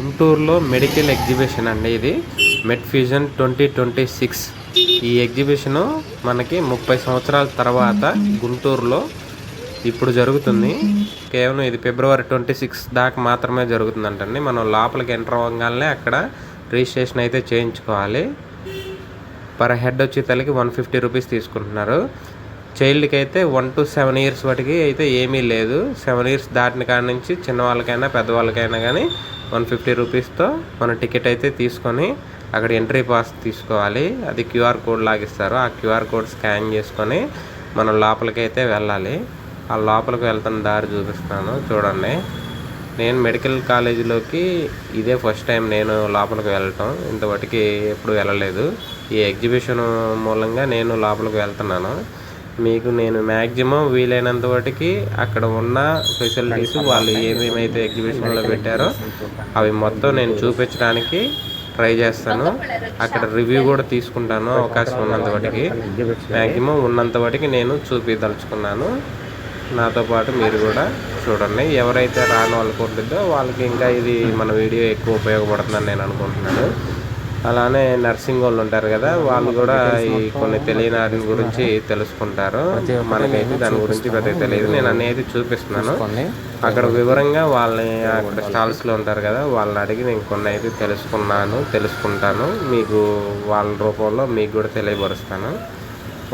గుంటూరులో medical exhibition అండి ఇది మెడ్ఫ్యూజన్ 2026. ఈ ఎగ్జిబిషను మనకి 30 సంవత్సరాల తర్వాత గుంటూరులో ఇప్పుడు జరుగుతుంది. కేవలం ఇది ఫిబ్రవరి 26 దాకా మాత్రమే జరుగుతుందంటండి. మనం లోపలికి ఎంటర్ అవ్వగానే అక్కడ రిజిస్ట్రేషన్ అయితే చేయించుకోవాలి. పర్ హెడ్ వచ్చి తలకి 150 రూపీస్ తీసుకుంటున్నారు. చైల్డ్కి అయితే 1 to 7 years వాటికి అయితే ఏమీ లేదు. 7 years దాటిన కాడ నుంచి చిన్నవాళ్ళకైనా పెద్దవాళ్ళకైనా కానీ 150 రూపీస్తో మన టికెట్ అయితే తీసుకొని అక్కడ ఎంట్రీ పాస్ తీసుకోవాలి. అది క్యూఆర్ కోడ్ లాగిస్తారు. ఆ క్యూఆర్ కోడ్ స్కాన్ చేసుకొని మనం లోపలికి అయితే వెళ్ళాలి. ఆ లోపలికి వెళ్తున్న దారి చూపిస్తాను చూడండి. నేను మెడికల్ కాలేజీలోకి ఇదే ఫస్ట్ టైం నేను లోపలికి వెళ్ళటం. ఇంతవరకు ఎప్పుడు వెళ్ళలేదు. ఈ ఎగ్జిబిషన్ మూలంగా నేను లోపలికి వెళ్తున్నాను. మీకు నేను మ్యాక్సిమం వీలైనంత వాటికి అక్కడ ఉన్న ఫెసిలిటీస్ వాళ్ళు ఏమేమైతే ఎగ్జిబిషన్లో పెట్టారో అవి మొత్తం నేను చూపించడానికి ట్రై చేస్తాను. అక్కడ రివ్యూ కూడా తీసుకుంటాను అవకాశం ఉన్నంత వాటికి. మ్యాక్సిమం ఉన్నంత వాటికి నేను చూపించదలుచుకున్నాను. నాతో పాటు మీరు కూడా చూడండి. ఎవరైతే రాని వాళ్ళకు ఉంటుందో వాళ్ళకి ఇంకా ఇది మన వీడియో ఎక్కువ ఉపయోగపడుతుందని నేను అనుకుంటున్నాను. అలానే నర్సింగ్ వాళ్ళు ఉంటారు కదా, వాళ్ళు కూడా ఈ కొన్ని తెలియని వాటి గురించి తెలుసుకుంటారు. మనకైతే దాని గురించి పెద్దగా తెలియదు. నేను అనేది చూపిస్తున్నాను. అక్కడ వివరంగా వాళ్ళని అక్కడ స్టాల్స్లో ఉంటారు కదా, వాళ్ళని అడిగి నేను కొన్ని అయితే తెలుసుకుంటాను. మీకు వాళ్ళ రూపంలో మీకు కూడా తెలియపరుస్తాను.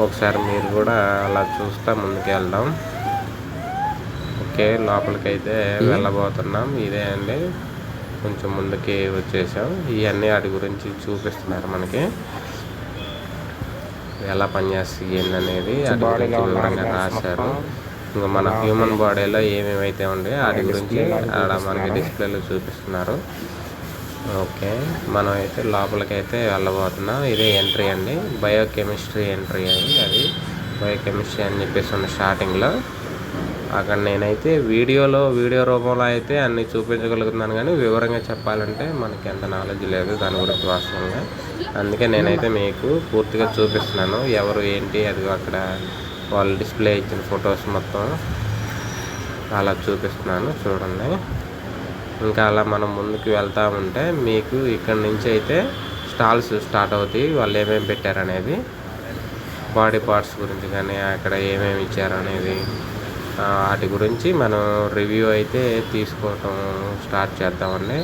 ఒకసారి మీరు కూడా అలా చూస్తా ముందుకు వెళ్దాం. ఓకే, లోపలికైతే వెళ్ళబోతున్నాం. ఇదే అండి, కొంచెం ముందుకి వచ్చేసాం. ఇవన్నీ వాటి గురించి చూపిస్తున్నారు మనకి, ఎలా పనిచేస్తాయి ఏంటనేది వాటి గురించి వివరంగా రాశారు. ఇంకా మన హ్యూమన్ బాడీలో ఏమేమైతే ఉన్నాయో వాటి గురించి ఆడ మనకి డిస్ప్లేలో చూపిస్తున్నారు. ఓకే, మనం అయితే లోపలికైతే వెళ్ళబోతున్నాం. ఇదే ఎంట్రీ అండి, బయోకెమిస్ట్రీ ఎంట్రీ అది బయోకెమిస్ట్రీ అని చెప్పేసి ఉన్న స్టార్టింగ్లో. అక్కడ నేనైతే వీడియో రూపంలో అయితే అన్నీ చూపించగలుగుతున్నాను, కానీ వివరంగా చెప్పాలంటే మనకి ఎంత నాలెడ్జ్ లేదు దాని గురించి వాస్తవంగా. అందుకే నేనైతే మీకు పూర్తిగా చూపిస్తున్నాను ఎవరు ఏంటి. అది అక్కడ వాళ్ళు డిస్ప్లే ఇచ్చిన ఫొటోస్ మొత్తం అలా చూపిస్తున్నాను చూడండి. ఇంకా అలా మనం ముందుకు వెళ్తూ ఉంటే మీకు ఇక్కడ నుంచి అయితే స్టాల్స్ స్టార్ట్ అవుతాయి. వాళ్ళు ఏమేమి పెట్టారనేది, బాడీ పార్ట్స్ గురించి కానీ అక్కడ ఏమేమి ఇచ్చారనేది వాటి గురించి మనం రివ్యూ అయితే తీసుకోవటం స్టార్ట్ చేద్దామండి.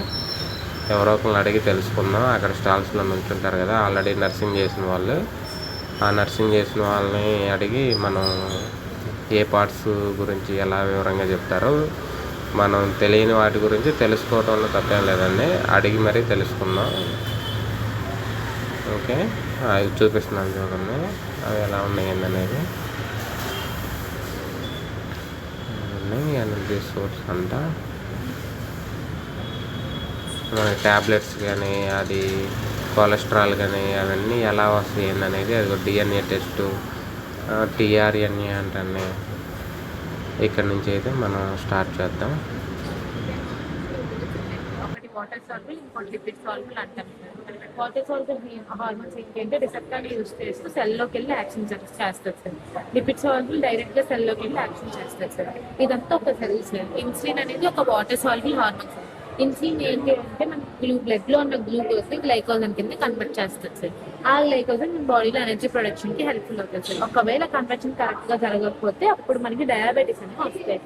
ఎవరో ఒకరిని అడిగి తెలుసుకుందాం. అక్కడ స్టాల్స్లో నుంచుంటారు కదా ఆల్రెడీ నర్సింగ్ చేసిన వాళ్ళు, ఆ నర్సింగ్ చేసిన వాళ్ళని అడిగి మనం ఏ పార్ట్స్ గురించి ఎలా వివరంగా చెప్తారో మనం తెలియని వాటి గురించి తెలుసుకోవటంలో తప్పేం లేదండి. అడిగి మరీ తెలుసుకుందాం. ఓకే, అవి చూపిస్తున్నాను చూడండి అవి ఎలా ఉన్నాయి ఏంటనేది. ఎనర్జీ సోర్స్ అంట, మన ట్యాబ్లెట్స్ కానీ అది కొలెస్ట్రాల్ కానీ అవన్నీ ఎలా వస్తాయి ఏంటనేది. అది డిఎన్ఏ టెస్టు, టీఆర్ఎన్ఏ అంటే. ఇక్కడ నుంచి అయితే మనం స్టార్ట్ చేద్దాం. వాటర్ సాల్బుల్, ఇంకోటి లిపిడ్ సాల్బుల్ అంటాం. వాటర్ సాల్బుల్ హార్మోన్స్ ఏంటంటే రిసెప్టార్ని యూజ్ చేస్తూ సెల్లోకి వెళ్ళి యాక్షన్ చేస్తారు సార్. లిపిడ్ సాల్బుల్ డైరెక్ట్గా సెల్లోకి వెళ్ళి యాక్షన్ చేస్తారు సార్. ఇదంతా ఒక సెల్ సార్. ఇన్సులిన్ అనేది ఒక వాటర్ సాల్బుల్ హార్మోన్ సార్. ఇన్సులిన్ ఏంటి అంటే మన బ్లడ్లో ఉన్న గ్లూకోజ్ గ్లైకోజన్ కింద కన్వర్ట్ చేస్తుంది సార్. ఆ గ్లైకోజన్ మన బాడీలో ఎనర్జీ ప్రొడక్షన్కి హెల్ప్ఫుల్ అవుతుంది సార్. ఒకవేళ కన్వర్షన్ కరెక్ట్గా జరగకపోతే అప్పుడు మనకి డయాబెటీస్ అనేది వస్తాయి.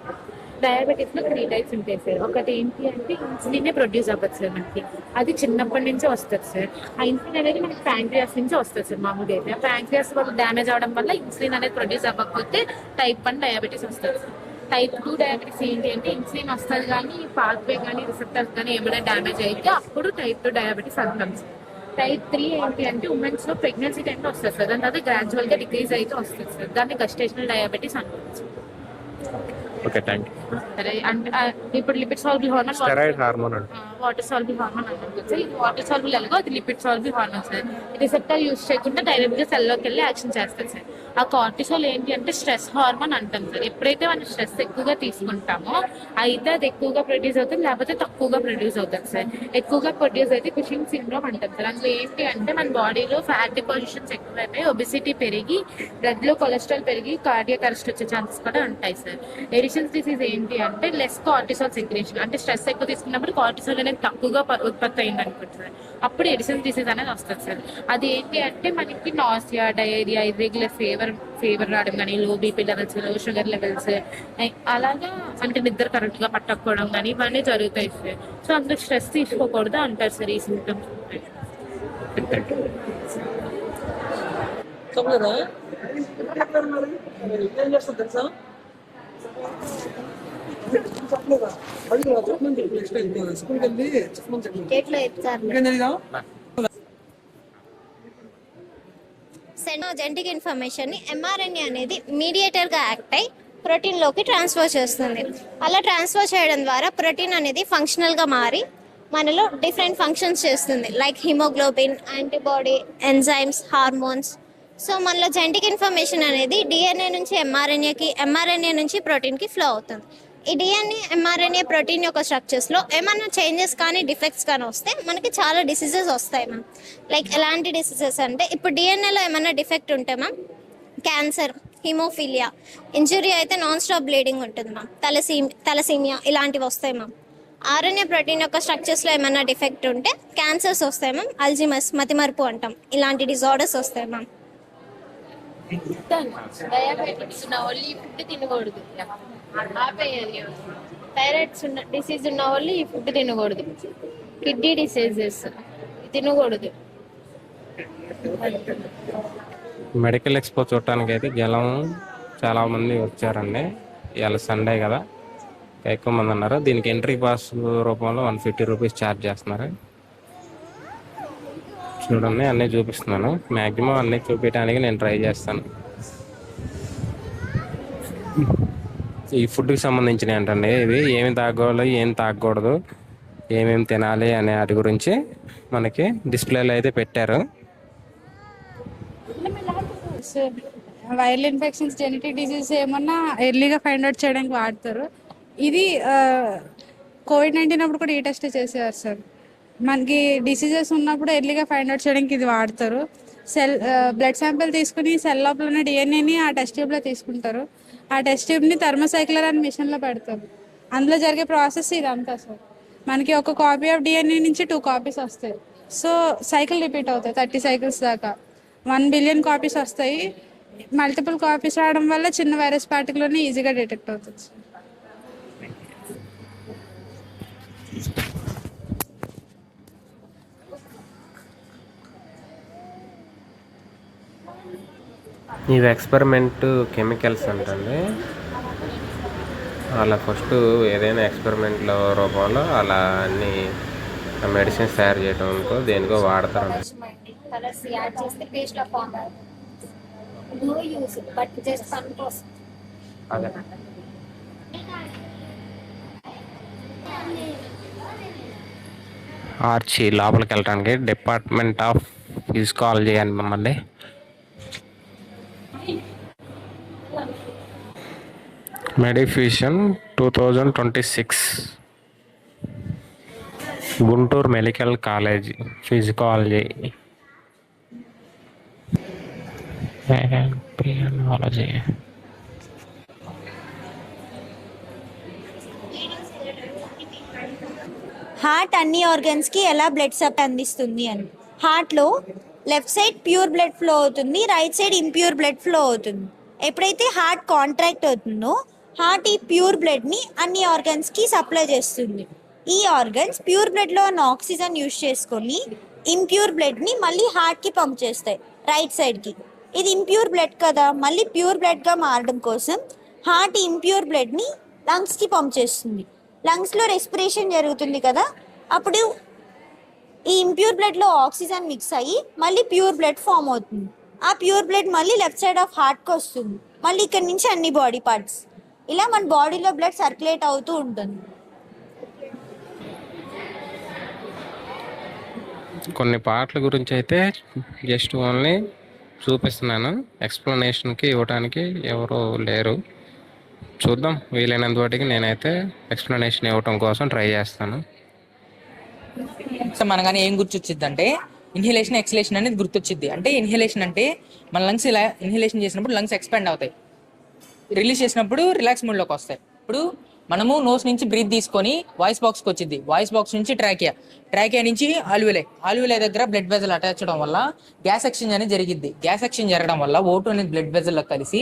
డయాబెటీస్లో 3 టైప్స్ ఉంటాయి సార్. ఒకటి ఏంటి అంటే ఇన్సులినే ప్రొడ్యూస్ అవ్వదు సార్ మనకి, అది చిన్నప్పటి నుంచే వస్తుంది సార్. ఆ ఇన్సులిన్ అనేది మనకి ప్యాంక్రియాస్ నుంచి వస్తుంది సార్. మామూలుగా అయితే ఆ ప్యాంక్రియాస్ వల్ల డ్యామేజ్ అవడం వల్ల ఇన్సులిన్ అనేది ప్రొడ్యూస్ అవ్వకపోతే టైప్ 1 డయాబెటీస్ వస్తుంది సార్. టైప్ 2 డయాబెటీస్ ఏంటి అంటే ఇన్సులిన్ వస్తుంది కానీ పాత్వే కానీ రిసెప్టర్స్ కానీ ఏమైనా డ్యామేజ్ అయితే అప్పుడు టైప్ 2 డయాబెటీస్ అంటాం సార్. టైప్ 3 ఏంటి అంటే ఉమెన్స్ లో ప్రెగ్నెన్సీ టైంలో వస్తుంది సార్. దాని తర్వాత గ్రాడ్యువల్ గా డిక్రీజ్ అయితే వస్తుంది సార్. దాన్ని గస్టేషనల్ డయాబెటీస్ అంటాం సార్. Okay, thank you. సరే, అంటే ఇప్పుడు లిపిడ్ సాల్బుల్ హార్మోన్, స్టెరాయిడ్ హార్మోన్ అంటే వాటర్ సాల్బుల్ హార్మోన్ అంటారు సార్. ఇది వాటర్ సాల్బుల్ ఎలాగో అది lipid సాల్బుల్ hormone sir. Receptor use చేయకుండా డైరెక్ట్ గా సెల్లోకి వెళ్ళి యాక్షన్ చేస్తారు సార్. ఆ కార్టిసోల్ ఏంటి అంటే స్ట్రెస్ హార్మోన్ అంటాం సార్. ఎప్పుడైతే మనం స్ట్రెస్ ఎక్కువగా తీసుకుంటామో అయితే అది ఎక్కువగా ప్రొడ్యూస్ అవుతుంది, లేకపోతే తక్కువగా ప్రొడ్యూస్ అవుతుంది సార్. ఎక్కువగా ప్రొడ్యూస్ అయితే కుషింగ్ సిండ్రోమ్ అంటాం సార్. అందులో ఏంటి అంటే మన బాడీలో ఫ్యాట్ డిపాజిషన్స్ ఎక్కువైపోయి ఒబిసిటీ పెరిగి బ్లడ్ లో కొలెస్ట్రాల్ పెరిగి కార్డియాక్ అరెస్ట్ వచ్చే ఛాన్సెస్ కూడా ఉంటాయి సార్. ఎడిషన్స్ డిసీజ్ ఏంటి అంటే లెస్ కార్టిసాల్ సెక్రేషన్, అంటే స్ట్రెస్ ఎక్కువ తీసుకున్నప్పుడు కార్టిసాల్ అనేది తక్కువగా ఉత్పత్తి అయింది అనుకుంటుంది, అప్పుడు ఎడిషన్స్ డిసీజ్ అనేది వస్తుంది సార్. అది ఏంటి అంటే మనకి నాసియా, డయేరియా, ఇర్రెగ్యులర్ ఫీవర్ రావడం కానీ, లో బీపీ లెవెల్స్, లో షుగర్ లెవెల్స్, అలాగా అంటే నిద్ర కరెక్ట్ గా పట్టకపోవడం కానీ ఇవన్నీ జరుగుతాయి సార్. సో అందులో స్ట్రెస్ తీసుకోకూడదు అంటారు సార్ ఈ సిమ్టమ్స్. జెనెటిక్ ఇన్ఫర్మేషన్ ని ఎంఆర్ఎన్ఏ అనేది మీడియేటర్ గా యాక్ట్ అయి ప్రోటీన్ లోకి ట్రాన్స్ఫర్ చేస్తుంది. అలా ట్రాన్స్ఫర్ చేయడం ద్వారా ప్రోటీన్ అనేది ఫంక్షనల్ గా మారి మనలో డిఫరెంట్ ఫంక్షన్స్ చేస్తుంది, like haemoglobin, antibody, enzymes, hormones. So మనలో జెనెటిక్ ఇన్ఫర్మేషన్ అనేది డిఎన్ఏ నుంచి ఎంఆర్ఎన్ఏకి, ఎంఆర్ఎన్ఏ నుంచి ప్రోటీన్కి ఫ్లో అవుతుంది. ఈ డిఎన్ఏ, ఎంఆర్ఎన్ఏ, ప్రోటీన్ యొక్క స్ట్రక్చర్స్లో ఏమైనా చేంజెస్ కానీ డిఫెక్ట్స్ కానీ వస్తే మనకి చాలా డిసీజెస్ వస్తాయి మ్యామ్. లైక్ ఎలాంటి డిసీజెస్ అంటే ఇప్పుడు డిఎన్ఏలో ఏమైనా డిఫెక్ట్ ఉంటే మ్యామ్ క్యాన్సర్, హిమోఫీలియా, ఇంజురీ అయితే నాన్ స్టాప్ బ్లీడింగ్ ఉంటుంది మ్యామ్, తలసీమియా ఇలాంటివి వస్తాయి మ్యామ్. ఆర్ఎన్ఏ ప్రోటీన్ యొక్క స్ట్రక్చర్స్లో ఏమైనా డిఫెక్ట్ ఉంటే క్యాన్సర్స్ వస్తాయి మ్యామ్, అల్జిమస్, మతిమరుపు అంటాం, ఇలాంటి డిజార్డర్స్ వస్తాయి మ్యామ్. డయాబెటిక్స్ ఉన్న వాళ్ళు ఈ ఫుడ్ తినకూడదు, ఆపేయాలి. థైరాయిడ్స్ ఉన్న డిసీజ్ ఉన్న వాళ్ళు ఈ ఫుడ్ తినకూడదు. కిడ్నీ డిసీజెస్ తినకూడదు. మెడికల్ ఎక్స్పో చూడటానికి అయితే జలం చాలా మంది వచ్చారండి. ఇవాళ సండే కదా, ఎక్కువ మంది ఉన్నారు. దీనికి ఎంట్రీ పాస్ రూపంలో 150 రూపీస్ ఛార్జ్ చేస్తున్నారు. చూడండి, అన్నీ చూపిస్తున్నాను. మ్యాక్సిమం అన్నీ చూపించడానికి నేను ట్రై చేస్తాను. ఈ ఫుడ్కి సంబంధించినవి ఏంటండి, ఇవి ఏమి తాగకూడదు, ఏం తాగకూడదు, ఏమేమి తినాలి అనే వాటి గురించి మనకి డిస్ప్లేలో అయితే పెట్టారు. వైరల్ ఇన్ఫెక్షన్స్, జెనెటిక్ డిసీజ్ ఏమన్నా ఎర్లీగా ఫైండ్ అవుట్ చేయడానికి వాడతారు. ఇది కోవిడ్-19 అప్పుడు కూడా ఈ టెస్ట్ చేసేవారు సార్. మనకి డిసీజెస్ ఉన్నప్పుడు ఎర్లీగా ఫైండ్ అవుట్ చేయడానికి ఇది వాడతారు. బ్లడ్ శాంపిల్ తీసుకుని సెల్ లోపల ఉన్న డిఎన్ఏని ఆ టెస్ట్ ట్యూబ్లో తీసుకుంటారు. ఆ టెస్ట్ ట్యూబ్ని థర్మోసైక్లర్ అనే మిషన్లో పెడతారు. అందులో జరిగే ప్రాసెస్ ఇదంతా సార్. మనకి ఒక కాపీ ఆఫ్ డిఎన్ఏ నుంచి 2 కాపీస్ వస్తాయి. సో సైకిల్ రిపీట్ అవుతాయి 30 సైకిల్స్ దాకా. 1 బిలియన్ కాపీస్ వస్తాయి. మల్టిపుల్ కాపీస్ రావడం వల్ల చిన్న వైరస్ పార్టికల్ని ఈజీగా డిటెక్ట్ అవుతుంది సార్. ఇవి ఎక్స్పెరిమెంట్ కెమికల్స్ అంటండి. అలా ఫస్ట్ ఏదైనా ఎక్స్పెరిమెంట్లో రూపంలో అలా అన్ని మెడిసిన్స్ తయారు చేయడంకో దేనికో వాడతారు. కలర్స్ యాడ్ చేస్తే paste of form no use but just fun కోసం. అదే ఆర్చి లోపలికి వెళ్ళడానికి డిపార్ట్మెంట్ ఆఫ్ ఫిజికాలజీ అని మమ్మల్ని మెడిఫ్యూషన్ 2026 గుంటూరు మెడికల్ కాలేజ్ ఫిజికాలజీ పియానాలజీ. హార్ట్ అన్ని ఆర్గన్స్కి ఎలా బ్లడ్ సప్లై అందిస్తుంది అని. హార్ట్లో left side pure blood flow అవుతుంది, right side impure blood flow అవుతుంది. ఎప్పుడైతే హార్ట్ కాంట్రాక్ట్ అవుతుందో హార్ట్ ఈ ప్యూర్ బ్లడ్ని అన్ని ఆర్గన్స్కి సప్లై చేస్తుంది. ఈ ఆర్గన్స్ ప్యూర్ బ్లడ్లో ఉన్న ఆక్సిజన్ యూజ్ చేసుకొని ఇంప్యూర్ బ్లడ్ని మళ్ళీ హార్ట్కి పంప్ చేస్తాయి రైట్ సైడ్కి. ఇది ఇంప్యూర్ బ్లడ్ కదా, మళ్ళీ ప్యూర్ బ్లడ్గా మారడం కోసం హార్ట్ ఇంప్యూర్ బ్లడ్ని లంగ్స్కి పంప్ చేస్తుంది. లంగ్స్లో రెస్పిరేషన్ జరుగుతుంది కదా, అప్పుడు ఈ ఇంప్యూర్ బ్లడ్లో ఆక్సిజన్ మిక్స్ అయ్యి మళ్ళీ ప్యూర్ బ్లడ్ ఫామ్ అవుతుంది. ఆ ప్యూర్ బ్లడ్ మళ్ళీ లెఫ్ట్ సైడ్ ఆఫ్ హార్ట్కి వస్తుంది. మళ్ళీ ఇక్కడ నుంచి అన్ని బాడీ పార్ట్స్, ఇలా మన బాడీలో బ్లడ్ సర్క్యులేట్ అవుతూ ఉంటుంది. కొన్ని పార్ట్ల గురించి అయితే జస్ట్ ఓన్లీ చూపిస్తున్నాను, ఎక్స్ప్లెనేషన్కి ఇవ్వడానికి ఎవరు లేరు. చూద్దాం, వీలైనంత వాటికి నేనైతే ఎక్స్ప్లెనేషన్ ఇవ్వటం కోసం ట్రై చేస్తాను. సో మనగానే ఏం గుర్తొచ్చిద్ది అంటే ఇన్హలేషన్, ఎక్సలేషన్ అనేది గుర్తొచ్చిద్ది. అంటే ఇన్హలేషన్ అంటే మన లంగ్స్ ఇలా ఇన్హలేషన్ చేసినప్పుడు లంగ్స్ ఎక్స్పాండ్ అవుతాయి, రిలీజ్ చేసినప్పుడు రిలాక్స్ మూడ్లోకి వస్తాయి. ఇప్పుడు మనము నోస్ నుంచి బ్రీత్ తీసుకొని వాయిస్ బాక్స్కి వచ్చింది, వాయిస్ బాక్స్ నుంచి ట్రాకియా నుంచి ఆల్విలే దగ్గర బ్లడ్ వెజల్ అటాచ్ అవడం వల్ల గ్యాస్ ఎక్స్చేంజ్ అనేది జరిగింది. గ్యాస్ ఎక్స్చేంజ్ జరగడం వల్ల O2 అనేది బ్లడ్ వెజల్లో కలిసి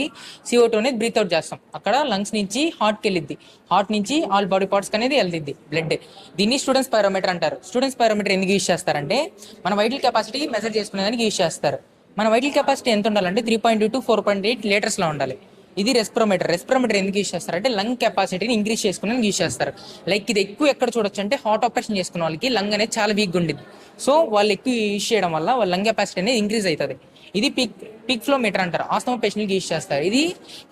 CO2 అనేది బ్రీత్ అవుట్ చేస్తాం. అక్కడ లంగ్స్ నుంచి హార్ట్కి వెళ్ళిద్ది, హార్ట్ నుంచి ఆల్ బాడీ పార్ట్స్ అనేది వెళ్తుంది బ్లడ్. దీన్ని స్టూడెంట్స్ పారామీటర్ అంటారు. స్టూడెంట్స్ పారామీటర్ ఎందుకు యూజ్ చేస్తారంటే మన వైటల్ కెపాసిటీ మెజర్ చేసుకునేదానికి యూజ్ చేస్తారు. మన వైటల్ కెపాసిటీ ఎంత ఉండాలంటే 3.2 to 4.8 లీటర్స్లో ఉండాలి. ఇది రెస్పిరోమీటర్ ఎందుకు యూజ్ చేస్తారంటే లంగ్ కెపాసిటీని ఇంక్రీజ్ చేసుకుని యూజ్ చేస్తారు. లైక్ ఇది ఎక్కువ ఎక్కడ చూడొచ్చు అంటే హార్ట్ ఆపరేషన్ చేసుకున్న వాళ్ళకి లంగ్ అనేది చాలా వీక్గా ఉండేది. సో వాళ్ళు ఎక్కువ యూజ్ చేయడం వల్ల వాళ్ళ లంగ్ కెపాసిటీ అనేది ఇంక్రీజ్ అవుతుంది. ఇది పీక్ ఫ్లో మీటర్ అంటారు, ఆస్తమా పేషెంట్కి యూజ్ చేస్తారు. ఇది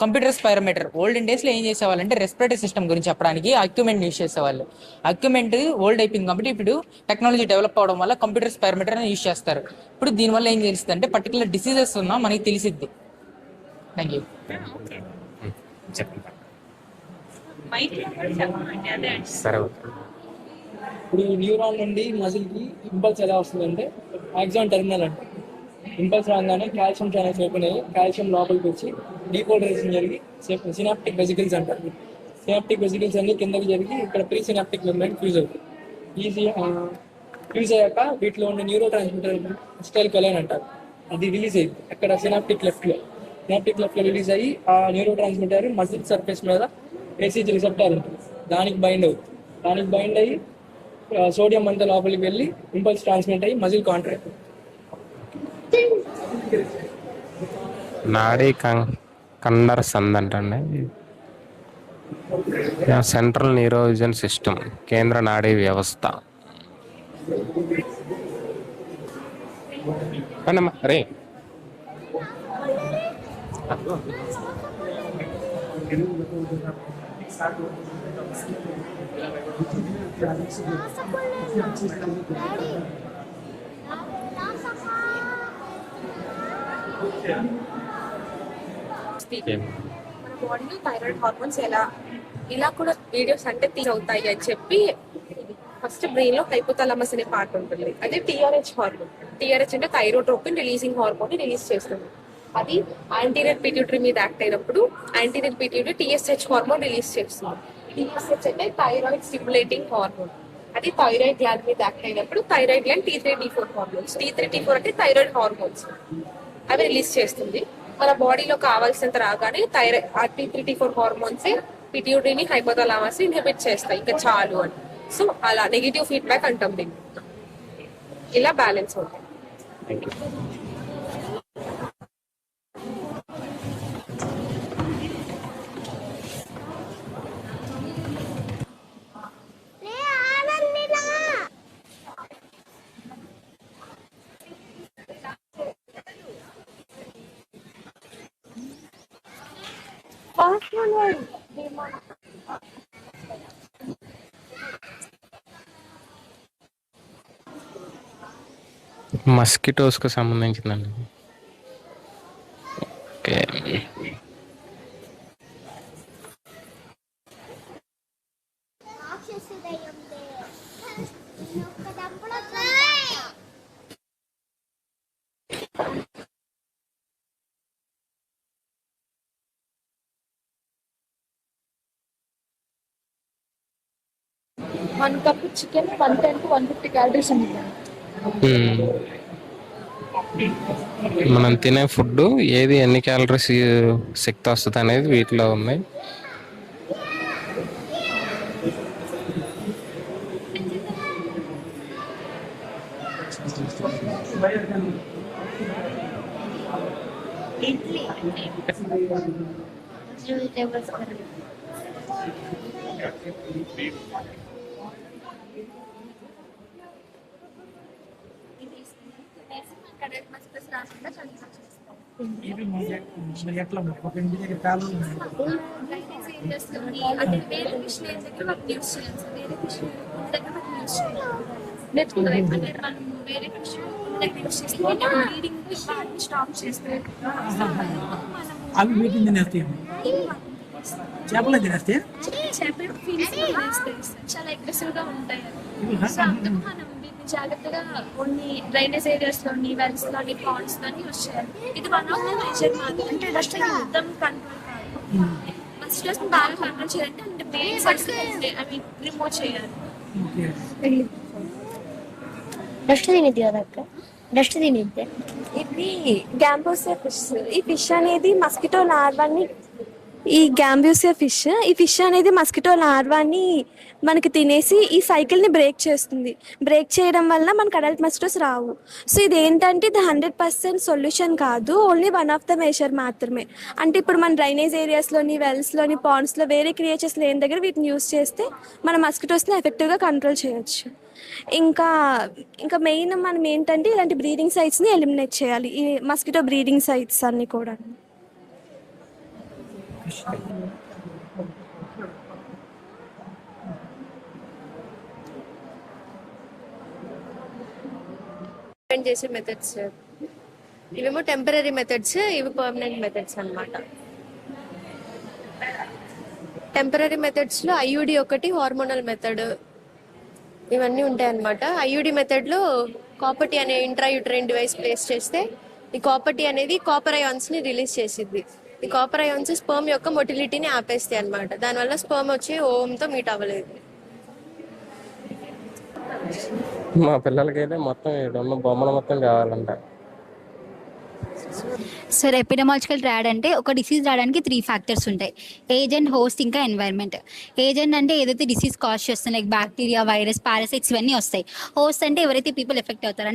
కంప్యూటర్ పైరోమీటర్. ఓల్డెన్ డేస్లో ఏం చేసేవాళ్ళంటే రెస్పిరేటరీ సిస్టమ్ గురించి చెప్పడానికి అక్యుమెంట్ యూజ్ చేసేవాళ్ళు. అక్యుమెంట్ ఓల్డ్ అయిపోయింది కాబట్టి ఇప్పుడు టెక్నాలజీ డెవలప్ అవడం వల్ల కంప్యూటర్ పైరోమీటర్ అని యూజ్ చేస్తారు. ఇప్పుడు దీనివల్ల ఏం తెలుస్తుంది అంటే పర్టికులర్ డిసీజెస్ ఉన్నా మనకి తెలిసిద్ది. Thank you. సరే. ఇప్పుడు న్యూరాన్ నుండి మజిల్ కి ఇంపల్స్ ఎలా వస్తుందంటే యాక్సాన్ టెర్మినల్ అంటే ఇంపల్స్ రాగానే కాల్షియం ఛానల్స్ ఓపెన్ అయ్యి కాల్షియం లోపలికి వచ్చి డీపోలరైజేషన్ జరిగి సినాప్టిక్ వెసికల్స్ అంటారు. సినాప్టిక్ వెసికల్స్ అన్ని కిందకి జరిగి ఇక్కడ ప్రీ సినాప్టిక్ మెంబ్రేన్ ఫ్యూజ్ అవుతుంది. ఈ ఫ్యూజ్ అయ్యాక వీటిలో ఉన్న న్యూరో ట్రాన్స్మిటర్ అసిటైల్ కొలైన్ అంటారు, అది రిలీజ్ అయ్యింది అక్కడ సినాప్టిక్ లెఫ్ట్ లో రిలీజ్ అయ్యి ఆ న్యూరో ట్రాన్స్మిటర్ మజిల్ సర్ఫేస్ మీద ఏసీజీ రిసెప్టార్ ఉంటుంది, దానికి బైండ్ అవుతుంది. దానికి బైండ్ అయ్యి సోడియం అంతా లోపలికి వెళ్ళి ఇంపల్స్ ట్రాన్స్మిట్ అయ్యి మజిల్ కాంట్రాక్ట్. నాడీ కండర సంద్ అంటండి. సెంట్రల్ న్యూరోవిజన్ సిస్టమ్, కేంద్ర నాడీ వ్యవస్థ. అరే మన బాడీలో థైరాయిడ్ హార్మోన్స్ ఇలా కూడా వీడియోస్ అంటే తీజ్ అవుతాయి అని చెప్పి ఫస్ట్ బ్రెయిన్ లో హైపోథాలమస్ అనే పార్ట్ ఉంటుంది. అదే TRH హార్మోన్. TRH అంటే థైరోట్రోపిన్ రిలీజింగ్ హార్మోన్ ని రిలీజ్ చేస్తుంది. అది యాంటీరియర్ పిట్యూటరీ మీద యాక్ట్ అయినప్పుడు anterior pituitary TSH hormone release చేస్తుంది. TSH అంటే థైరాయిడ్ స్టిమ్యులేటింగ్ హార్మోన్. అది థైరాయిడ్ గ్లాండ్ మీద యాక్ట్ అయినప్పుడు thyroid gland T3 T4 hormones. T3 T4 అంటే థైరాయిడ్ హార్మోన్స్, అవి రిలీజ్ చేస్తుంది. మన బాడీలో కావాల్సినంత రాగానే T3 T4 hormones పిట్యూటరీని hypothalamus inhibit చేస్తాయి, ఇంకా చాలు అని. సో అలా నెగిటివ్ ఫీడ్బ్యాక్ అంటాం దీన్ని. ఇలా బ్యాలెన్స్ అవుతుంది. మస్కిటోస్కి సంబంధించిందండి. Okay. One cup chicken 110 to 150 calories ఉంటుంది. మనం తినే ఫుడ్ ఏది ఎన్ని క్యాలరీస్ శక్తి వస్తుంది అనేది వీటిలో ఉంది. అవి వీటిని తినేస్తాయి, చేపలు తినేస్తాయి. చాలా అగ్రెసివ్ గా ఉంటాయి. మనం జాగ్రత్తగా కొన్ని డ్రైనేజ్ ఏరియాస్ లోని వెల్స్ లోని పాండ్స్ లోని యూజ్ చేయాలి. ఇది వన్ ఆఫ్ ద మెజర్ మాత్రం. అంటే మొత్తం కంట్రోల్ కాదు, స్ట్రెస్ బాగా కంట్రోల్ చేయాలంటే అంటే మెయిన్ అవి రిమూవ్ చేయాలి. ఓకే. డస్ట్ తినిద్ది కదా అక్క, డస్ట్ తినిద్ది. ఇది గ్యాంబోసియా ఫిష్. ఈ ఫిష్ అనేది మస్కిటో లార్వాని ఈ ఫిష్ అనేది మస్కిటో లార్వాని మనకి తినేసి ఈ సైకిల్ని బ్రేక్ చేస్తుంది. బ్రేక్ చేయడం వల్ల మనకు అడల్ట్ మస్కిటోస్ రావు. సో ఇది ఏంటంటే ఇది 100% సొల్యూషన్ కాదు, only one of the measure మాత్రమే. అంటే ఇప్పుడు మన డ్రైనేజ్ ఏరియాస్లోని, వెల్స్లోని, పాండ్స్లో, వేరే క్రియేచర్స్ లేని దగ్గర వీటిని యూస్ చేస్తే మన మస్కిటోస్ని ఎఫెక్టివ్గా కంట్రోల్ చేయొచ్చు. ఇంకా మెయిన్ మనం ఏంటంటే ఇలాంటి బ్రీడింగ్ సైట్స్ని ఎలిమినేట్ చేయాలి, ఈ మస్కిటో బ్రీడింగ్ సైట్స్ అన్నీ కూడా. చేసే మెథడ్స్ ఇవేమో టెంపరీ మెథడ్స్, ఇవి పర్మనెంట్ మెథడ్స్ అన్నమాట. టెంపరీ మెథడ్స్ లో ఐయుడి ఒకటి, హార్మోనల్ మెథడ్ ఇవన్నీ ఉంటాయి అన్నమాట. ఐయుడి మెథడ్ లో కాపర్టీ అనే ఇంట్రాయూటరైన్ డివైస్ ప్లేస్ చేస్తే ఈ కాపర్టీ అనేది కాపర్ అయాన్స్ ని రిలీజ్ చేసిద్ది. ఈ కాపర్ అయాన్స్ స్పర్మ్ యొక్క మొటిలిటీని ఆపేస్తాయి అన్నమాట. దానివల్ల స్పర్మ్ వచ్చి ఓవంతో మీట్ అవ్వలేదు. మా పిల్లలకైతే మొత్తం ఇక్కడ ఉన్న బొమ్మలు మొత్తం కావాలంట. సార్ ఎపిడమాలజికల్ ట్రాడ్ అంటే ఒక డిసీజ్ రావడానికి 3 ఫ్యాక్టర్స్ ఉంటాయి: ఏజెంట్, హోస్ట్, ఇంకా ఎన్వైర్న్మెంట్. ఏజెంట్ అంటే ఏదైతే డిసీజ్ కాజ్ చేస్తుంది, లైక్ బ్యాక్టీరియా, వైరస్, పారాసైట్స్ ఇవన్నీ వస్తాయి. హోస్ట్ అంటే ఎవరైతే పీపుల్ ఎఫెక్ట్ అవుతారు,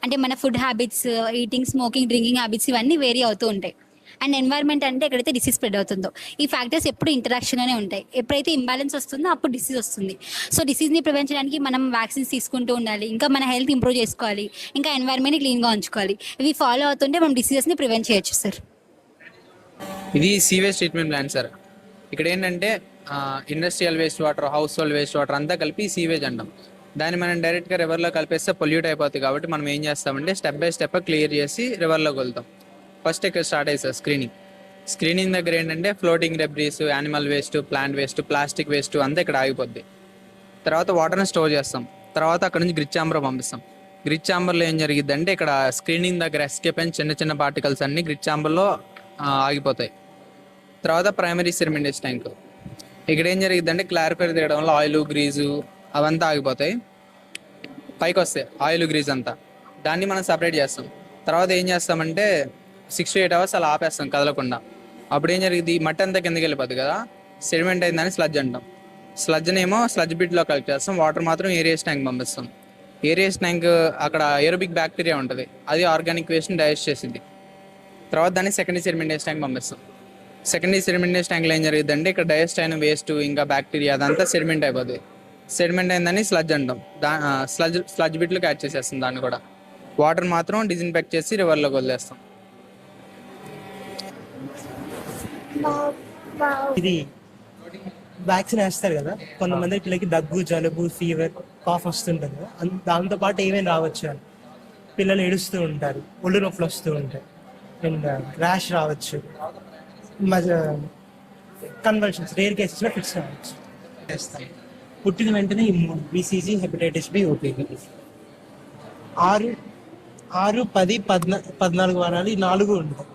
అంటే మన food habits, eating, smoking, drinking habits ఇవన్నీ వేరీ అవుతూ ఉంటాయి. అండ్ ఎన్వైర్న్మెంట్ అంటే ఎక్కడైతే డిసీజ్ స్ప్రెడ్ అవుతుందో. ఈ ఫ్యాక్టర్స్ ఎప్పుడు ఇంటరాక్షన్లోనే ఉంటాయి. ఎప్పుడైతే ఇంబ్యాలెన్స్ వస్తుందో అప్పుడు డిసీజ్ వస్తుంది. సో డిసీజ్ని ప్రివెంట్ చేయడానికి మనం వ్యాక్సిన్స్ తీసుకుంటూ ఉండాలి, ఇంకా మన హెల్త్ ఇంప్రూవ్ చేసుకోవాలి, ఇంకా ఎన్వైర్న్మెంట్ని క్లీన్గా ఉంచుకోవాలి. ఇవి ఫాలో అవుతుంటే మనం డిసీజెస్ని ప్రివెంట్ చేయొచ్చు సార్. ఇది సీవేజ్ ట్రీట్మెంట్ ప్లాంట్ సార్. ఇక్కడ ఏంటంటే industrial waste water, house hold waste water అంతా కలిపి సీవేజ్ అంటాం. దాన్ని మనం డైరెక్ట్గా రివర్లో కలిపేస్తే పొల్యూట్ అయిపోతుంది. కాబట్టి మనం ఏం చేస్తామంటే స్టెప్ బై స్టెప్ క్లియర్ చేసి రివర్లోకి వెళ్తాం. ఫస్ట్ ఇక్కడ స్టార్ట్ అయ్యి సార్ స్క్రీనింగ్ దగ్గర ఏంటంటే floating debris, animal waste, plant waste, plastic waste అంతా ఇక్కడ ఆగిపోద్ది. తర్వాత వాటర్ని స్టోర్ చేస్తాం. తర్వాత అక్కడ నుంచి గ్రిడ్ ఛాంబర్ పంపిస్తాం. గ్రిడ్ ఛాంబర్లో ఏం జరిగిద్ది అంటే ఇక్కడ స్క్రీనింగ్ దగ్గర ఎస్కేప్ అయిన చిన్న చిన్న పార్టికల్స్ అన్ని గ్రిడ్ ఛాంబర్లో ఆగిపోతాయి. తర్వాత ప్రైమరీ సెడిమెంటేషన్ ట్యాంక్. ఇక్కడ ఏం జరిగిద్ది అంటే క్లారిఫైర్ తీయడం వల్ల ఆయిల్, గ్రీజు అవంతా ఆగిపోతాయి. పైకి వస్తాయి ఆయిల్, గ్రీజ్ అంతా. దాన్ని మనం సపరేట్ చేస్తాం. తర్వాత ఏం చేస్తామంటే 6 to 8 hours అలా ఆపేస్తాం కదలకుండా. అప్పుడు ఏం జరిగింది, మట్టి అంతా కిందకి వెళ్ళిపోద్ది కదా, సెడిమెంట్ అయిందని స్లడ్జ్ అంటాం. స్లడ్జ్నేమో స్లడ్జ్ బిట్లో కలెక్ట్ చేస్తాం. వాటర్ మాత్రం ఏరియాస్ ట్యాంక్ పంపిస్తాం. ఏరియాస్ ట్యాంక్ అక్కడ ఏరోబిక్ బ్యాక్టీరియా ఉంటుంది, అది ఆర్గానిక్ వేస్ట్ని డైజెస్ట్ చేసింది. తర్వాత దాన్ని సెకండరీ సెడిమెంటేషన్ ట్యాంక్ పంపిస్తాం. సెకండరీ సెడిమెంటేషన్ ట్యాంక్లో ఏం జరిగింది అంటే ఇక్కడ డైజెస్ట్ అయిన వేస్ట్ ఇంకా బ్యాక్టీరియా అదంతా సెడిమెంట్ అయిపోతుంది. సెడిమెంట్ అయిందని స్లడ్జ్ అంటాం. స్లడ్జ్ బిట్లోకి యాడ్ చేసేస్తాం. దాన్ని కూడా వాటర్ మాత్రం డిజిన్ఫెక్ట్ చేసి రివర్లోకి వదిలేస్తాం. ఇది వ్యాక్సిన్ వేస్తారు కదా, కొంతమంది పిల్లలకి దగ్గు, జలుబు, ఫీవర్, కాఫ్ వస్తుంటుంది కదా, దాంతో పాటు ఏమేమి రావచ్చు అని పిల్లలు ఏడుస్తూ ఉంటారు, ఒళ్ళు నొప్పులు వస్తూ ఉంటాయి, అండ్ ర్యాష్ రావచ్చు, కన్వల్షన్స్, రేర్ కేసెస్లో ఫిక్స్ రావచ్చు. చేస్తాం. పుట్టిన వెంటనే ఈ 3 BCG, హెపటైటిస్ బి, ఓపీవీ 6, 10, 14 వారాలు ఈ 4 ఉంటాయి.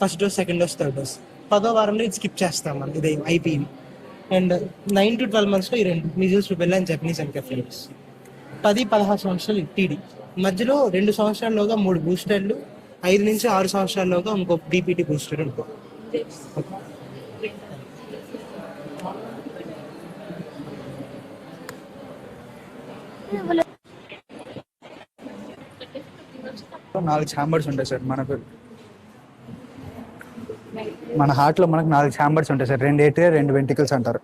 First dose, second dose, third dose. 10వ వారంలో ఇది స్కిప్ చేస్తాం మనం, ఇది ఐపీవీ. అండ్ 9 to 12 months ఈ 2 measles, rubella and Japanese encephalitis. 10-16 సంవత్సరాలు టీడీ. మధ్యలో 2 సంవత్సరాల్లోగా 3 బూస్టర్లు, 5 నుంచి 6 సంవత్సరాల్లోగా ఇంకో డిపిటీ బూస్టర్ ఉంటుంది. నాలుగు ఛాంబర్స్ ఉంటాయి సార్. మన హార్ట్లో మనకు 4 ఛాంబర్స్ ఉంటాయి సార్. 2 ఏట్రియా, 2 వెంట్రికల్స్ అంటారు.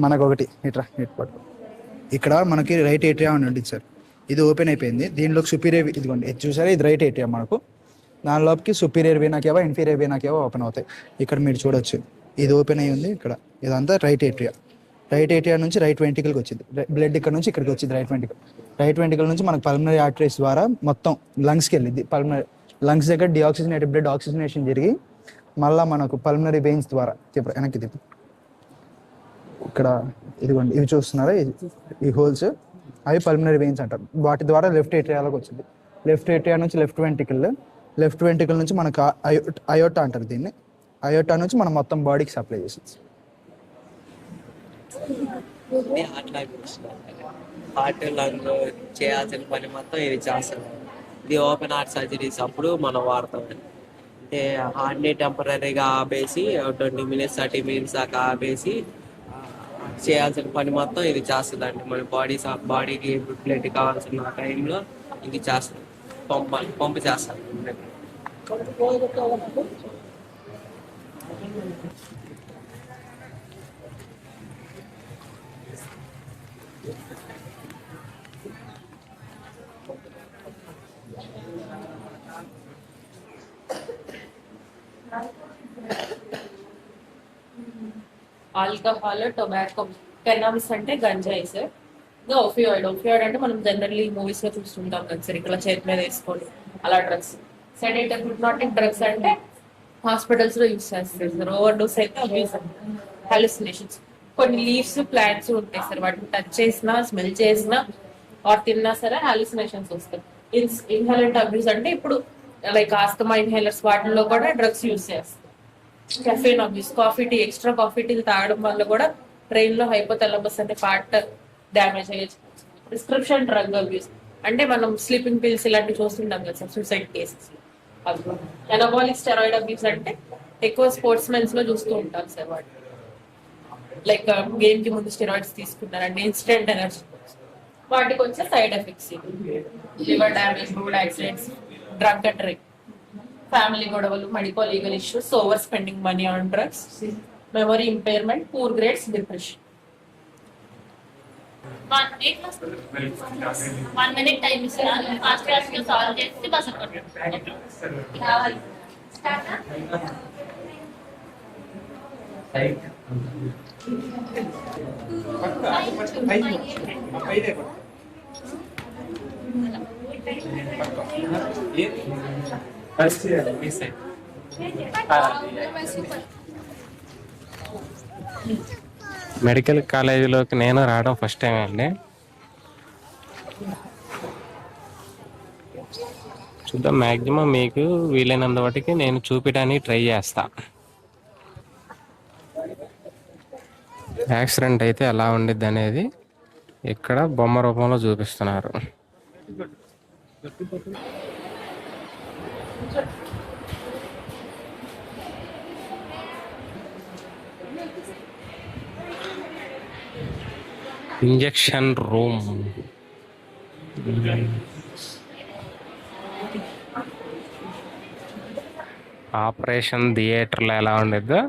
మనకు ఒకటి ఇక్కడ మనకి రైట్ ఏట్రియా అని ఉంటుంది సార్. ఇది ఓపెన్ అయిపోయింది. దీనిలోకి సుపీరియర్, ఇదిగోండి ఇది చూసారా, ఇది రైట్ ఏట్రియా మనకు. దానిలోకి సుపీరియర్ వేనాకేవో, ఇన్ఫీరియర్ వేనాకేవో ఓపెన్ అవుతాయి. ఇక్కడ మీరు చూడొచ్చు, ఇది ఓపెన్ అయ్యి ఉంది. ఇక్కడ ఇదంతా రైట్ ఏట్రియా. రైట్ ఏట్రియా నుంచి రైట్ వెంట్రికల్కి వచ్చింది. బ్లడ్ ఇక్కడ నుంచి ఇక్కడికి వచ్చింది రైట్ వెంట్రికల్. రైట్ వెంట్రికల్ నుంచి మనకు పల్మనరీ ఆర్టరీస్ ద్వారా మొత్తం లంగ్స్కి వెళ్ళింది. పల్మనరీ లంగ్స్ దగ్గర డిఆక్సిజనేటెడ్ బ్లడ్ ఆక్సిజనేషన్ జరిగి మళ్ళీ మనకు పల్మనరీ వెయిన్స్ ద్వారా వెనక్కి తిప్పి ఇక్కడ ఇదిగోండి, ఇవి చూస్తున్నారా, ఈ హోల్స్, అవి పల్మనరీ వెయిన్స్ అంటారు. వాటి ద్వారా లెఫ్ట్ ఏట్రియాలోకి వచ్చింది. లెఫ్ట్ ఏట్రియా నుంచి లెఫ్ట్ వెంట్రికల్ నుంచి మనకు అయోటా అంటారు దీన్ని. అయోటా నుంచి మనం మొత్తం బాడీకి సప్లై చేసేది. ఇది హార్ట్ లైఫ్ హార్ట్ లంగ్ చేయాల్సిన పని మొత్తం ఇది చేస్తుంది. ఇది ఓపెన్ హార్ట్ సర్జరీస్ అప్పుడు మనం వాడతాం. అంటే హార్ట్ని టెంపరీగా ఆపేసి 20 minutes 30 minutes దాకా ఆపేసి చేయాల్సిన పని మొత్తం ఇది చేస్తుంది. అంటే మన బాడీకి బ్లడ్ కావాల్సిన టైంలో ఇది చేస్తుంది. పంపు చేస్తుంది. ఆల్కహాల్, టొబాకో, కెనాబిస్ అంటే గంజాయి సార్. ఇంకా ఒఫియాయిడ్ అంటే మనం జనరల్లీ మూవీస్ లో చూస్తుంటాం కదా సార్, ఇక్కడ చేతి మీద వేసుకొని అలా డ్రగ్స్. సెడేటివ్ హిప్నాటిక్ డ్రగ్స్ అంటే హాస్పిటల్స్ లో యూస్ చేస్తారు సార్. ఓవర్ డోస్ అయితే అబ్యూస్, హాలుసినేషన్స్. కొన్ని లీవ్స్, ప్లాంట్స్ ఉంటాయి సార్, వాటిని టచ్ చేసినా, స్మెల్ చేసినా ఆర్ తిన్నా సరే హాలుసినేషన్స్ వస్తాయి. ఇన్హెలెంట్ అబ్యూస్ అంటే ఇప్పుడు లైక్ ఆస్తమా ఇన్హేలర్స్, వాటిల్లో కూడా డ్రగ్స్ యూస్ చేస్తారు. Caffeine abuse, coffee tea, extra coffee టీలు తాగడం వల్ల కూడా బ్రెయిన్ లో హైపోథాలమస్ అనే పార్ట్ డ్యామేజ్ అయ్యచ్చు. ప్రిస్క్రిప్షన్ డ్రగ్ అబ్యూస్ అంటే మనం స్లీపింగ్ పిల్స్ ఇలాంటివి చూస్తుంటాం కదా సార్, సూసైడ్ కేసెస్. అవి ఎనబాలిక్ స్టెరాయిడ్ అబ్యూస్ అంటే ఎక్కువ స్పోర్ట్స్ మెన్స్ లో చూస్తూ ఉంటారు సార్. వాటి లైక్ గేమ్ కి ముందు స్టెరాయిడ్స్ తీసుకున్నారంటే ఇన్స్టెంట్ ఎనర్జీ, వాటికి వచ్చే side effects liver damage, road accidents, drug and drive, family గొడవలు, medical legal issues, over spending money on drugs, memory impairment, poor grades, depression. 1 minute time ఇస్తాను, fast గా solve చేసి బస్ కావాలి. మెడికల్ కాలేజీలోకి నేను రావడం ఫస్ట్ టైం అండి. చూద్దాం, మ్యాక్సిమం మీకు వీలైనంత వాటికి నేను చూపించడానికి ట్రై చేస్తా. యాక్సిడెంట్ అయితే ఎలా ఉండిద్ది అనేది ఇక్కడ బొమ్మ రూపంలో చూపిస్తున్నారు. ఇంజెక్షన్ రూమ్, ఆపరేషన్ థియేటర్లో ఎలా ఉండేదో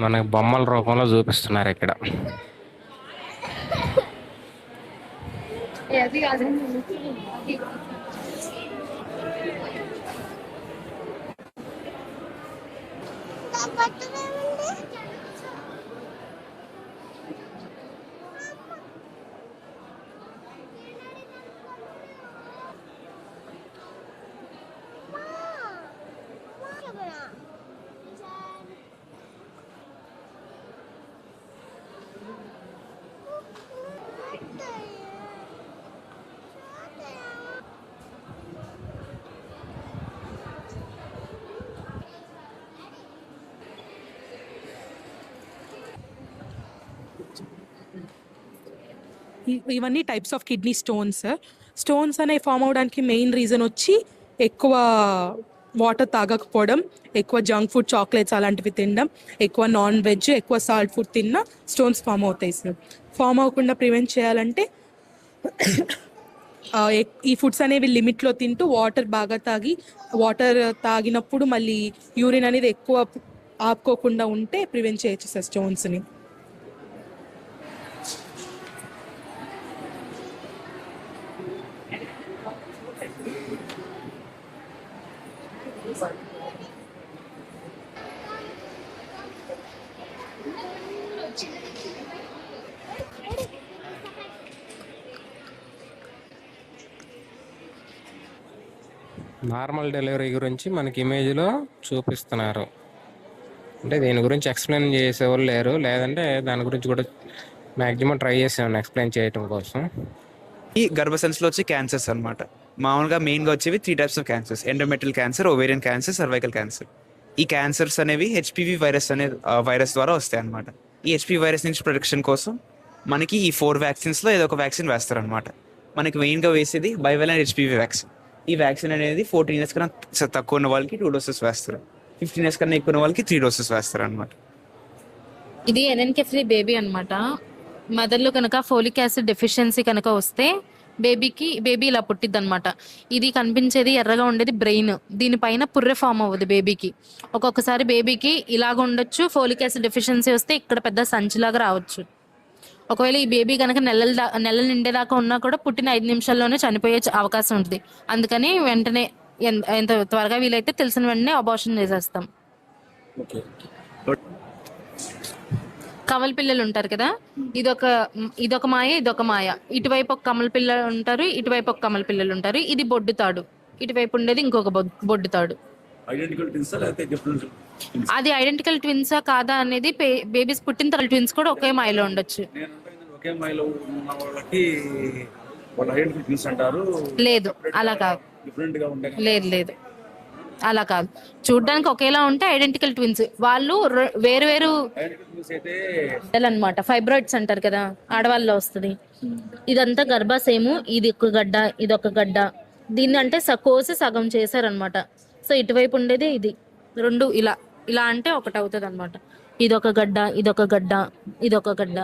మనకు బొమ్మల రూపంలో చూపిస్తున్నారు ఇక్కడ. ఇవన్నీ types of kidney stones. Stones అనే ఫామ్ అవడానికి మెయిన్ రీజన్ వచ్చి ఎక్కువ వాటర్ తాగకపోవడం, ఎక్కువ జంక్ ఫుడ్, చాక్లెట్స్ అలాంటివి తినడం, ఎక్కువ నాన్ వెజ్, ఎక్కువ సాల్ట్ ఫుడ్ తిన్నా స్టోన్స్ ఫామ్ అవుతాయి సార్. ఫామ్ అవ్వకుండా ప్రివెంట్ చేయాలంటే ఈ ఫుడ్స్ అనేవి లిమిట్లో తింటూ వాటర్ బాగా తాగి, వాటర్ తాగినప్పుడు మళ్ళీ యూరిన్ అనేది ఎక్కువ ఆపుకోకుండా ఉంటే ప్రివెంట్ చేయొచ్చు సార్ స్టోన్స్ని. నార్మల్ డెలివరీ గురించి మనకి ఇమేజ్లో చూపిస్తున్నారు. అంటే దీని గురించి ఎక్స్ప్లెయిన్ చేసేవాళ్ళు లేరు, లేదంటే దాని గురించి కూడా మ్యాక్సిమం ట్రై చేసాను ఎక్స్ప్లెయిన్ చేయడం కోసం. ఈ గర్భసంచిలో వచ్చే క్యాన్సర్స్ అనమాట. మామూలుగా మెయిన్గా వచ్చేవి 3 types of cancers: endometrial cancer, ovarian cancer, cervical cancer. ఈ క్యాన్సర్స్ అనేవి హెచ్పివి వైరస్ ద్వారా వస్తాయి అన్నమాట. ఈ హెచ్పివి వైరస్ నుంచి ప్రొటెక్షన్ కోసం మనకి ఈ 4 వ్యాక్సిన్స్లో ఏదో ఒక వ్యాక్సిన్ వేస్తారనమాట. మనకి మెయిన్గా వేసేది బైవాలెంట్ హెచ్పివి వ్యాక్సిన్. ఈ వ్యాక్సిన్ అనేది 14 years కన్నా తక్కువ ఉన్న వాళ్ళకి 2 doses వేస్తారు, 15 years కన్నా ఎక్కువ ఉన్న వాళ్ళకి 3 doses వేస్తారు అనమాట. ఇది ఎన్ఎన్కే3 బేబీ అనమాట. మదర్లో కనుక ఫోలిక్ యాసిడ్ డెఫిషియన్సీ కనుక వస్తే బేబీ ఇలా పుట్టిద్ది అనమాట. ఇది కనిపించేది ఎర్రగా ఉండేది బ్రెయిన్, దీనిపైన పుర్రె ఫామ్ అవ్వదు బేబీకి. ఒక్కొక్కసారి బేబీకి ఇలాగ ఉండొచ్చు, ఫోలిక్ యాసిడ్ డెఫిషియన్సీ వస్తే ఇక్కడ పెద్ద సంచిలాగా రావచ్చు. ఒకవేళ ఈ బేబీ కనుక నెలలు నిండేదాకా ఉన్నా కూడా పుట్టిన 5 నిమిషాల్లోనే చనిపోయే అవకాశం ఉంటుంది. అందుకని వెంటనే ఎంత త్వరగా వీలైతే తెలిసిన వెంటనే అబార్షన్ చేసేస్తాం. కమల పిల్లలు ఉంటారు కదా, ఇదొక మాయ, ఇదొక మాయ. ఇటువైపు ఒక కమల పిల్లలు ఉంటారు, ఇటువైపు ఒక కమల పిల్లలు ఉంటారు. ఇది బొడ్డు తాడు, ఇటువైపు ఉండేది ఇంకొక బొడ్డు తాడు. అది ఐడెంటికల్ ట్విన్సా కాదా అనేది బేబీస్ పుట్టిన తర్వాత ట్విన్స్ కూడా ఒకే మాయలో ఉండొచ్చు. లేదు అలా కాదు, లేదు అలా కాదు. చూడ్డానికి ఒకేలా ఉంటే ఐడెంటికల్ ట్విన్స్. వాళ్ళు వేరు అనమాట. ఫైబ్రాయిడ్స్ అంటారు కదా, ఆడవాళ్ళలో వస్తుంది. ఇదంతా గర్భాశయము, ఇది ఒక గడ్డ, ఇది ఒక గడ్డ. దీన్ని అంటే కోసి సగం చేశారనమాట. సో ఇటువైపు ఉండేది ఇది, రెండు ఇలా అంటే ఒకటి అవుతుంది అనమాట. ఇదొక గడ్డ, ఇదొక గడ్డ, ఇదొక గడ్డ.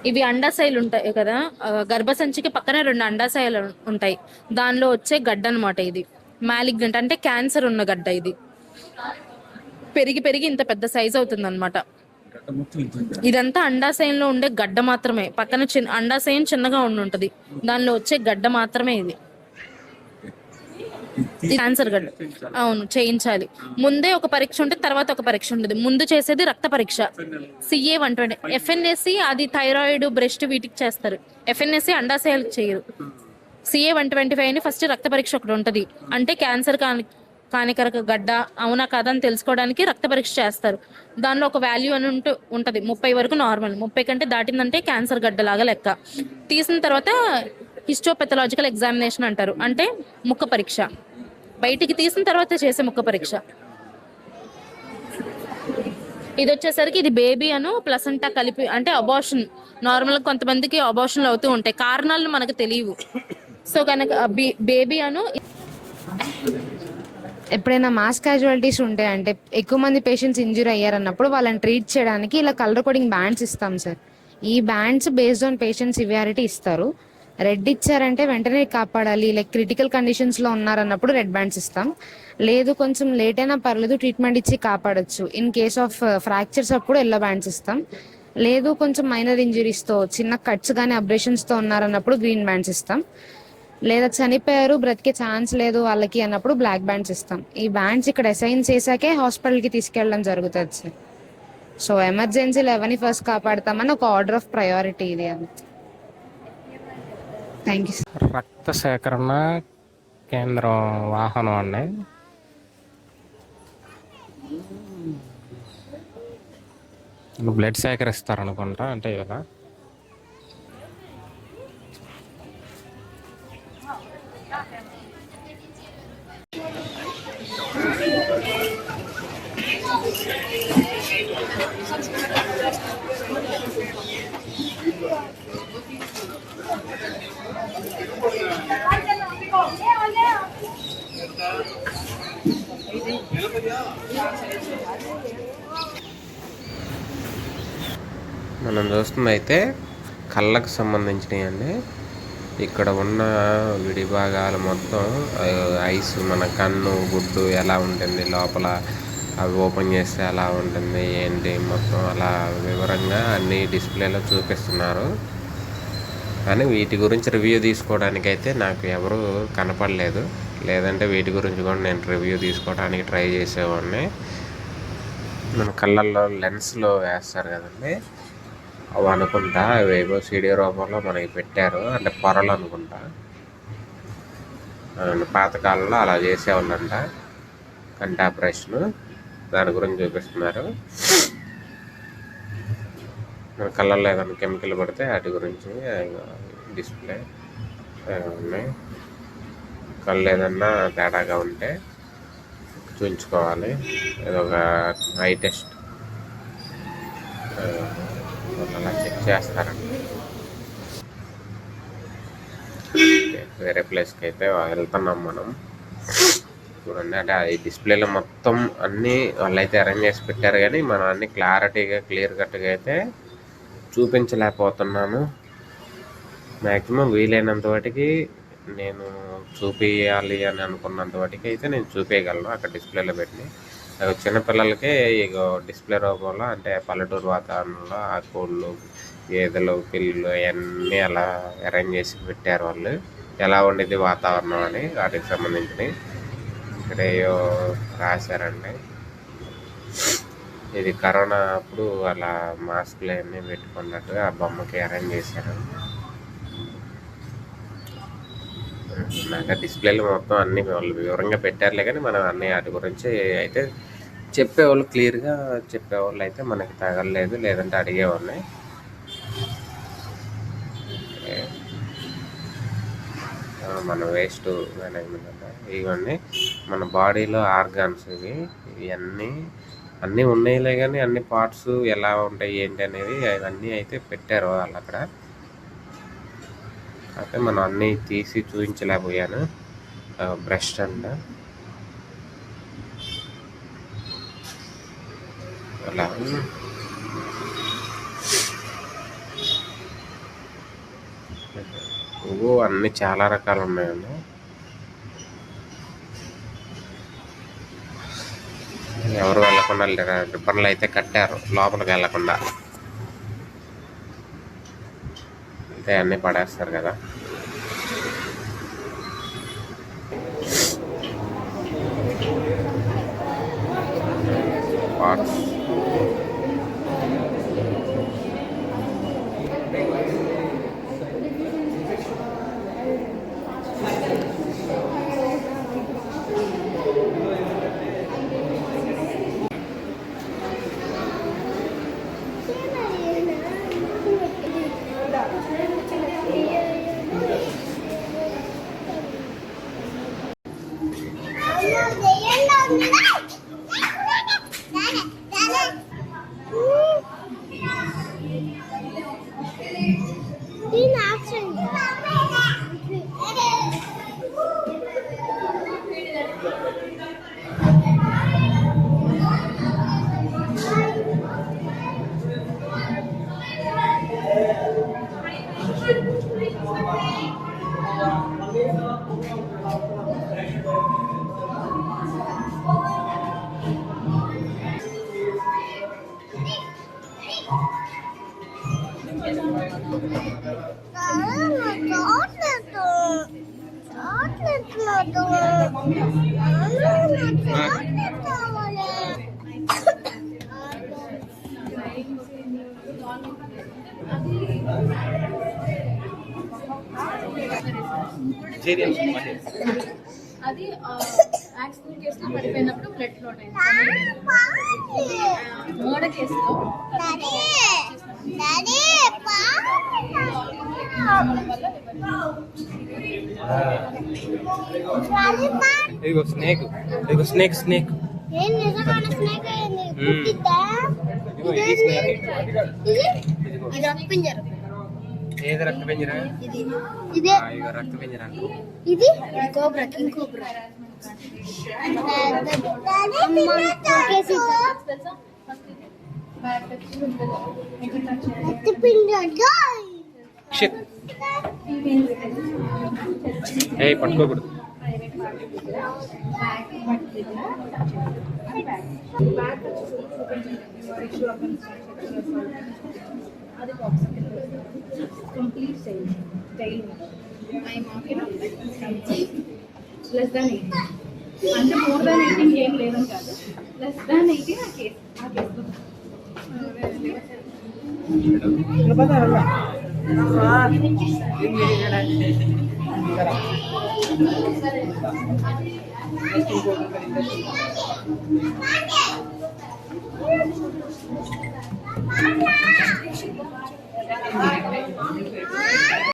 ఇవి అండాశయాలు ఉంటాయి కదా, గర్భసంచికి పక్కనే 2 అండాశయాలు ఉంటాయి. దానిలో వచ్చే గడ్డ అనమాట ఇది. మ్యాలిగ్నెంట్ అంటే క్యాన్సర్ ఉన్న గడ్డ. ఇది పెరిగి ఇంత పెద్ద సైజ్ అవుతుంది అనమాట. ఇదంతా అండాశయంలో ఉండే గడ్డ మాత్రమే. పక్కన అండాశయం చిన్నగా ఉండుంటది, దానిలో వచ్చే గడ్డ మాత్రమే ఇది. క్యాన్సర్ గడ్డ. అవును, చేయించాలి. ముందే ఒక పరీక్ష ఉంటుంది, తర్వాత ఒక పరీక్ష ఉంటుంది. ముందు చేసేది రక్త పరీక్ష, CA-120. FNAC అది థైరాయిడ్, బ్రెస్ట్ వీటికి చేస్తారు. FNAC అండాశయాలకు చేయరు. CA-125 అని ఫస్ట్ రక్త పరీక్ష ఒకటి ఉంటుంది. అంటే క్యాన్సర్ కానికరక గడ్డ అవునా కాదా అని తెలుసుకోవడానికి రక్త పరీక్ష చేస్తారు. దానిలో ఒక వాల్యూ అని ఉంటుంది. 30 వరకు నార్మల్, 30 కంటే దాటిందంటే క్యాన్సర్ గడ్డలాగా లెక్క. తీసిన తర్వాత హిస్టోపెథలాజికల్ ఎగ్జామినేషన్ అంటారు, అంటే ముక్క పరీక్ష. బయటికి తీసిన తర్వాత చేసే ముక్క పరీక్ష. ఇది వచ్చేసరికి ఇది బేబీ అను ప్లసంటా కలిపి, అంటే అబార్షన్. నార్మల్గా కొంతమందికి అబార్షన్లు అవుతూ ఉంటాయి, కారణాలు మనకు తెలియవు. సో కనుక బేబీ అను. ఎప్పుడైనా మాస్ క్యాజువాలిటీస్ ఉంటే, అంటే ఎక్కువ మంది పేషెంట్స్ ఇంజూర్ అయ్యారన్నప్పుడు వాళ్ళని ట్రీట్ చేయడానికి ఇలా కలర్ కోడింగ్ బ్యాండ్స్ ఇస్తాం సార్. ఈ bands based on patient severity ఇస్తారు. రెడ్ ఇచ్చారంటే వెంటనే కాపాడాలి, లైక్ క్రిటికల్ కండిషన్స్లో ఉన్నారన్నప్పుడు రెడ్ బ్యాండ్స్ ఇస్తాం. లేదు కొంచెం లేట్ అయినా పర్లేదు, ట్రీట్మెంట్ ఇచ్చి కాపాడొచ్చు. ఇన్ కేస్ ఆఫ్ ఫ్రాక్చర్స్ అప్పుడు ఎల్లో బ్యాండ్స్ ఇస్తాం. లేదు కొంచెం మైనర్ ఇంజురీస్తో, చిన్న కట్స్ కానీ అబ్రేషన్స్తో ఉన్నారన్నప్పుడు గ్రీన్ బ్యాండ్స్ ఇస్తాం. లేదా చనిపోయారు, బ్రతికే ఛాన్స్ లేదు వాళ్ళకి అన్నప్పుడు బ్లాక్ బ్యాండ్స్ ఇస్తాం. ఈ బ్యాండ్స్ ఇక్కడ అసైన్ చేశాకే హాస్పిటల్కి తీసుకెళ్ళడం జరుగుతుంది సార్. సో ఎమర్జెన్సీలో ఎవరిని ఫస్ట్ కాపాడతామని ఒక ఆర్డర్ ఆఫ్ ప్రయారిటీ ఇది. అని థ్యాంక్ యూ సార్. రక్త సేకరణ కేంద్రం వాహనం అండి. బ్లడ్ సేకరిస్తారనుకుంటా, అంటే ఇలా మనం చూస్తుంది అయితే కళ్ళకు సంబంధించినవి అండి. ఇక్కడ ఉన్న విడి భాగాలు మొత్తం ఐస్, మన కన్ను గుడ్డు ఎలా ఉంటుంది, లోపల అవి ఓపెన్ చేస్తే ఎలా ఉంటుంది ఏంటి మొత్తం అలా వివరంగా అన్ని డిస్ప్లేలో చూపిస్తున్నారు. కానీ వీటి గురించి రివ్యూ తీసుకోవడానికి అయితే నాకు ఎవరు కనపడలేదు. లేదంటే వీటి గురించి కూడా నేను రివ్యూ తీసుకోవడానికి ట్రై చేసేవాడిని. మన కళ్ళల్లో లెన్స్లో వేస్తారు కదండి, అవి అనుకుంటా అవేవో సీడీ రూపంలో మనకి పెట్టారు, అంటే పొరలు అనుకుంటా. పాతకాలంలో అలా చేసేవాళ్ళంట కంటి ఆపరేషను. దాని గురించి చూపిస్తున్నారు. మన కళ్ళల్లో ఏదైనా కెమికల్ పడితే వాటి గురించి డిస్ప్లే ఉన్నాయి. కళ్ళు ఏదన్నా తేడాగా ఉంటే చూపించుకోవాలి. ఇది ఒక ఐ టెస్ట్ అలా చెక్ చేస్తారండి. వేరే ప్లేస్కి అయితే వెళ్తున్నాం మనం. చూడండి, అంటే ఈ డిస్ప్లేలో మొత్తం అన్నీ వాళ్ళైతే అరేంజ్ చేసి పెట్టారు, కానీ మనం అన్నీ క్లారిటీగా క్లియర్ కట్గా అయితే చూపించలేకపోతున్నాను. మ్యాక్సిమం వీలైనంత వాటికి నేను చూపించాలి అని అనుకున్నంత వాటికి అయితే నేను చూపించగలను అక్కడ డిస్ప్లేలో పెట్టి. చిన్నపిల్లలకి ఇక డిస్ప్లే రూపంలో, అంటే పల్లెటూరు వాతావరణంలో ఆ కోళ్ళు, గేదెలు, పిల్లులు అవన్నీ అలా అరేంజ్ చేసి పెట్టారు వాళ్ళు. ఎలా ఉండేది వాతావరణం అని వాటికి సంబంధించినవి ఇక్కడ ఏవో రాశారండి. ఇది కరోనా అప్పుడు అలా మాస్కులు అవన్నీ పెట్టుకున్నట్టుగా ఆ బొమ్మకి అరేంజ్ చేశారు. నాకు డిస్ప్లేలో మొత్తం అన్నీ వాళ్ళు వివరంగా పెట్టారులే, కానీ మనం అన్నీ వాటి గురించి అయితే చెప్పేవాళ్ళు, క్లియర్గా చెప్పేవాళ్ళు అయితే మనకి తగలలేదు, లేదంటే అడిగేవాళ్ళని. మన వేస్ట్ మేనేజ్మెంట్ అంటే ఇవన్నీ మన బాడీలో ఆర్గాన్స్ ఇవన్నీ అన్నీ ఉన్నాయిలే, కానీ అన్ని పార్ట్స్ ఎలా ఉంటాయి ఏంటి అనేది అవన్నీ అయితే పెట్టారు వాళ్ళు అక్కడ. అయితే మనం అన్నీ తీసి చూపించలేకపోయాను. బ్రెస్ట్ అంట అలా అన్నీ చాలా రకాలు ఉన్నాయండి. ఎవరు వెళ్ళకుండా రిబ్బన్లు అయితే కట్టారు లోపలికి వెళ్ళకుండా, అయితే అన్నీ పడేస్తారు కదా. పార్ట్స్ అది యాక్సిడెంట్ కేసులో పడిపోయినప్పుడు బ్లడ్ ఫ్లోట్ అయింది. మర్డర్ కేసులో ఇదిగో స్నేక్, ఇదిగో స్నేక్ స్నేక్ ఏది రక్త పెంజరా? ఇక రక్త పెంజరా ఇది కోబ్రా, కింగ్ కోబ్రా. ఏ పట్టుకోకూడదు. కంప్లీట్ స్టైల్ లెస్ దాన్ 18 అంటే మోర్ దాన్ 18 ఏం లేదని కాదు, లెస్ దాన్ 18 ఆ కేసులో